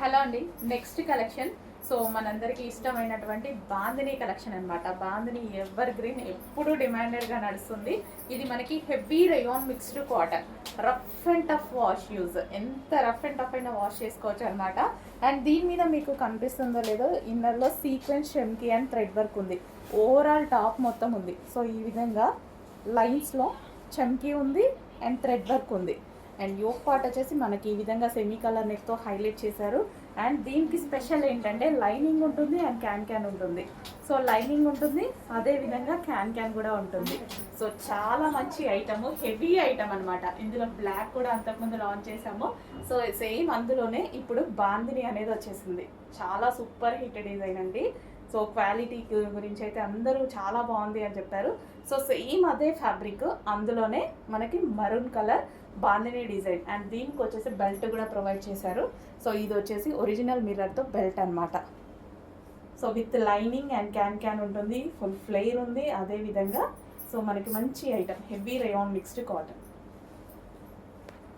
Hello అండి. Next collection so మనందరికీ ఇష్టమైనటువంటి బాందిని కలెక్షన్ అనమాట. బాందిని ఎవర్ గ్రీన్ ఎప్పుడు డిమాండెడ్గా నడుస్తుంది. ఇది మనకి heavy rayon mixed cotton, rough and tough wash use, ఎంత రఫ్ అండ్ టఫ్ అయినా వాష్ చేసుకోవచ్చు అనమాట. అండ్ దీని మీద మీకు కనిపిస్తుందో లేదో ఇన్నర్లో సీక్వెన్స్ షెమ్కి అండ్ థ్రెడ్ వర్క్ ఉంది. ఓవరాల్ టాప్ మొత్తం ఉంది. సో ఈ విధంగా లైన్స్లో చమ్కీ ఉంది అండ్ థ్రెడ్ వర్క్ ఉంది. అండ్ యోక్ పార్ట్ వచ్చేసి మనకి ఈ విధంగా సెమీ కలర్ నెక్తో హైలైట్ చేశారు. అండ్ దీనికి స్పెషల్ ఏంటంటే లైనింగ్ ఉంటుంది అండ్ క్యాన్ ఉంటుంది. సో లైనింగ్ ఉంటుంది, అదేవిధంగా క్యాన్ కూడా ఉంటుంది. సో చాలా మంచి ఐటమ్, హెవీ ఐటమ్ అనమాట. ఇందులో బ్లాక్ కూడా అంతకుముందు లాంచ్ చేసాము. సో సేమ్ అందులోనే ఇప్పుడు బాందిని అనేది వచ్చేసింది. చాలా సూపర్ హిట్ డిజైన్ అండి. సో క్వాలిటీ గురించి అయితే అందరూ చాలా బాగుంది అని చెప్పారు. సో సేమ్ అదే ఫ్యాబ్రిక్, అందులోనే మనకి maroon colour bandhani design. And దీనికి వచ్చేసి బెల్ట్ కూడా ప్రొవైడ్ చేశారు. సో ఇది వచ్చేసి ఒరిజినల్ మిర్రర్తో బెల్ట్ అనమాట. So with lining and can ఉంటుంది, ఫుల్ ఫ్లేర్ ఉంది. అదేవిధంగా సో మనకి మంచి item, heavy rayon mixed cotton.